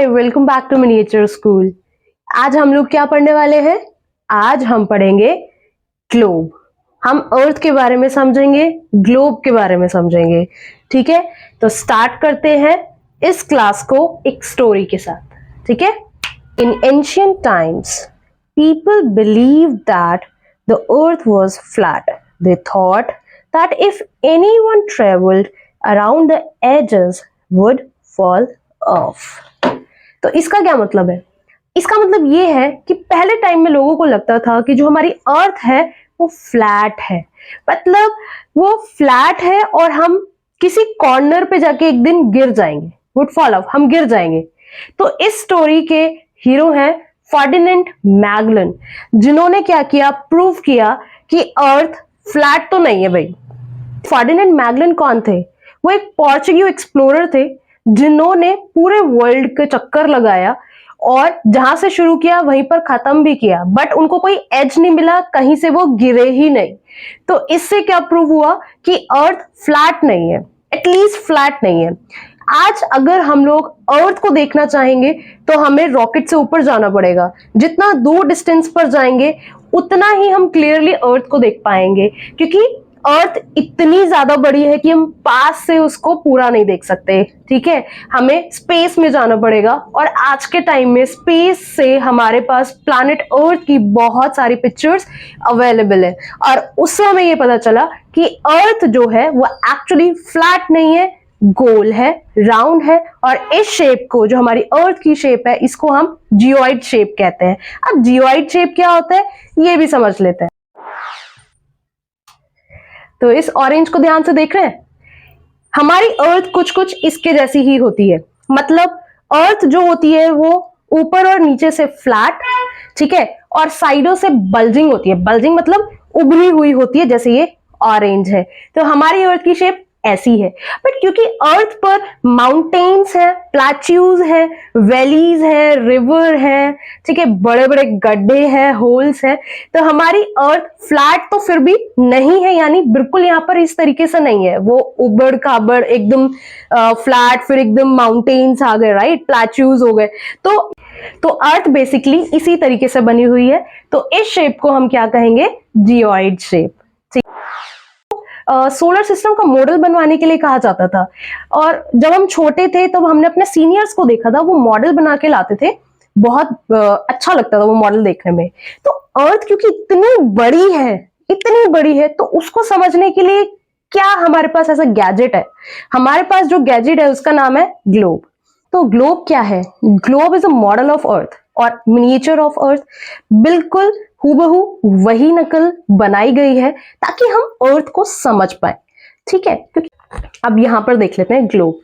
Hi, welcome back to miniature school. आज हम लोग क्या पढ़ने वाले हैं? आज हम पढ़ेंगे ग्लोब। हम अर्थ के बारे में समझेंगे, ग्लोब के बारे में समझेंगे। ठीक है, तो स्टार्ट करते हैं इस क्लास को एक स्टोरी के साथ। ठीक है, इन ancient times people believed that the earth was flat. They thought that if anyone traveled around the edges would fall off. तो इसका क्या मतलब है? इसका मतलब ये है कि पहले टाइम में लोगों को लगता था कि जो हमारी अर्थ है वो फ्लैट है, मतलब वो फ्लैट है और हम किसी कॉर्नर पे जाके एक दिन गिर जाएंगे, वुड फॉल ऑफ, हम गिर जाएंगे। तो इस स्टोरी के हीरो हैं फर्डिनेंड मैगलन, जिन्होंने क्या किया, प्रूव किया कि अर्थ फ्लैट तो नहीं है भाई। फर्डिनेंड मैगलन कौन थे? वो एक पोर्चुगीज एक्सप्लोरर थे जिन्होंने पूरे वर्ल्ड के चक्कर लगाया और जहां से शुरू किया वहीं पर खत्म भी किया, बट उनको कोई एज नहीं मिला, कहीं से वो गिरे ही नहीं। तो इससे क्या प्रूव हुआ कि अर्थ फ्लैट नहीं है, एटलीस्ट फ्लैट नहीं है। आज अगर हम लोग अर्थ को देखना चाहेंगे तो हमें रॉकेट से ऊपर जाना पड़ेगा। जितना दूर डिस्टेंस पर जाएंगे उतना ही हम क्लियरली अर्थ को देख पाएंगे, क्योंकि अर्थ इतनी ज्यादा बड़ी है कि हम पास से उसको पूरा नहीं देख सकते। ठीक है, हमें स्पेस में जाना पड़ेगा और आज के टाइम में स्पेस से हमारे पास प्लैनेट अर्थ की बहुत सारी पिक्चर्स अवेलेबल है और उससे हमें ये पता चला कि अर्थ जो है वो एक्चुअली फ्लैट नहीं है, गोल है, राउंड है। और इस शेप को, जो हमारी अर्थ की शेप है, इसको हम जियोइड शेप कहते हैं। अब जियोइड शेप क्या होता है ये भी समझ लेते हैं। तो इस ऑरेंज को ध्यान से देख रहे हैं, हमारी अर्थ कुछ कुछ इसके जैसी ही होती है। मतलब अर्थ जो होती है वो ऊपर और नीचे से फ्लैट, ठीक है, और साइडों से बल्जिंग होती है। बल्जिंग मतलब उभरी हुई होती है, जैसे ये ऑरेंज है। तो हमारी अर्थ की शेप ऐसी है। बट क्योंकि अर्थ पर माउंटेन्स है, प्लेट्यूज है, वैलीज है, रिवर है, ठीक है, बड़े बड़े गड्ढे हैं, होल्स है, तो हमारी अर्थ फ्लैट तो फिर भी नहीं है, यानी बिल्कुल यहाँ पर इस तरीके से नहीं है वो उबड़ खाबड़ एकदम फ्लैट, फिर एकदम माउंटेन्स आ गए, राइट, प्लेट्यूज हो गए। तो अर्थ बेसिकली इसी तरीके से बनी हुई है। तो इस शेप को हम क्या कहेंगे? Geoid shape. सोलर सिस्टम का मॉडल बनवाने के लिए कहा जाता था, और जब हम छोटे थे तब हमने अपने सीनियर्स को देखा था, वो मॉडल बना के लाते थे। बहुत अच्छा लगता था वो मॉडल देखने में। तो अर्थ क्योंकि इतनी बड़ी है, तो उसको समझने के लिए क्या हमारे पास ऐसा गैजेट है? हमारे पास जो गैजेट है उसका नाम है ग्लोब। तो ग्लोब क्या है? Globe is a model of earth और मिनिएचर ऑफ अर्थ। बिल्कुल हूबहू वही नकल बनाई गई है ताकि हम अर्थ को समझ पाए। ठीक है, क्योंकि अब यहां पर देख लेते हैं ग्लोब।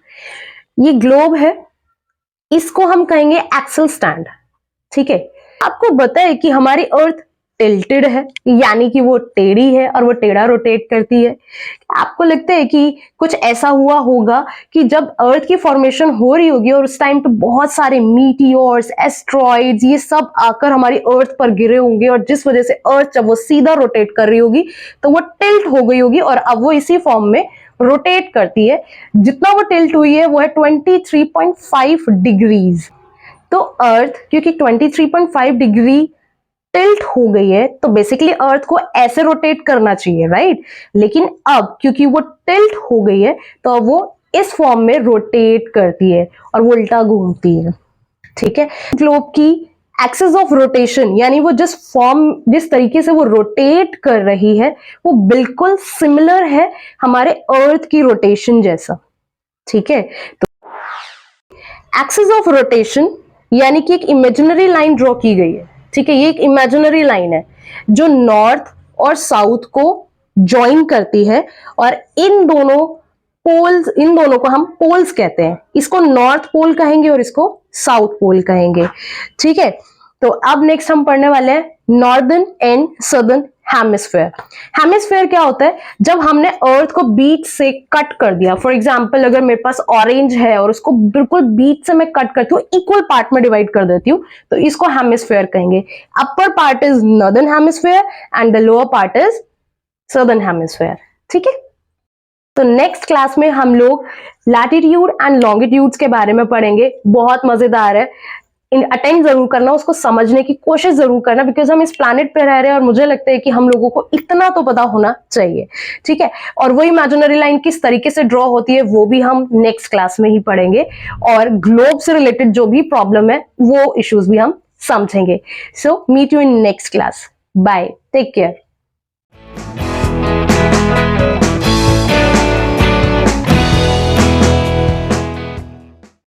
ये ग्लोब है, इसको हम कहेंगे एक्सल स्टैंड। ठीक है, आपको पता है कि हमारी अर्थ टिल्टेड है, यानी कि वो टेढ़ी है और वो टेढ़ा रोटेट करती है। आपको लगता है कि कुछ ऐसा हुआ होगा कि जब अर्थ की फॉर्मेशन हो रही होगी और उस टाइम पे बहुत सारे मीटियोर्स, एस्ट्रॉइड्स, ये सब आकर हमारी अर्थ पर गिरे होंगे, और जिस वजह से अर्थ जब वो सीधा रोटेट कर रही होगी तो वो टिल्ट हो गई होगी और अब वो इसी फॉर्म में रोटेट करती है। जितना वो टिल्ट हुई है वो है 23.5 डिग्रीज। तो अर्थ क्योंकि 23.5 डिग्री टिल्ट हो गई है, तो बेसिकली अर्थ को ऐसे रोटेट करना चाहिए, राइट। लेकिन अब क्योंकि वो टिल्ट हो गई है तो अब वो इस फॉर्म में रोटेट करती है और वो उल्टा घूमती है। ठीक है, ग्लोब की एक्सिस ऑफ रोटेशन, यानी वो जिस तरीके से वो रोटेट कर रही है वो बिल्कुल सिमिलर है हमारे अर्थ की रोटेशन जैसा। ठीक है, तो एक्सिस ऑफ रोटेशन यानी कि एक इमेजिनरी लाइन ड्रॉ की गई है। ठीक है, ये एक इमेजिनरी लाइन है जो नॉर्थ और साउथ को ज्वाइन करती है, और इन दोनों को हम पोल्स कहते हैं। इसको नॉर्थ पोल कहेंगे और इसको साउथ पोल कहेंगे। ठीक है, तो अब नेक्स्ट हम पढ़ने वाले हैं northern and southern hemisphere. Hemisphere क्या होता है? जब हमने अर्थ को बीच से कट कर दिया। फॉर एग्जांपल, अगर मेरे पास ऑरेंज है और उसको बिल्कुल बीच से मैं कट करती हूँ, इक्वल पार्ट में डिवाइड कर देती हूँ, तो इसको हेमिस्फेयर कहेंगे। Upper part is northern hemisphere and the lower part is southern hemisphere. ठीक है, तो नेक्स्ट क्लास में हम लोग लैटिट्यूड एंड लॉन्गिट्यूड्स के बारे में पढ़ेंगे। बहुत मजेदार है, अटेंड जरूर करना, उसको समझने की कोशिश जरूर करना, बिकॉज हम इस प्लैनेट पे रह रहे हैं और मुझे लगता है कि हम लोगों को इतना तो पता होना चाहिए, ठीक है। और वो इमेजिनरी लाइन किस तरीके से ड्रॉ होती है वो भी हम नेक्स्ट क्लास में ही पढ़ेंगे, और ग्लोब से रिलेटेड जो भी प्रॉब्लम है वो इश्यूज भी हम समझेंगे। So meet you in next class, bye, take care.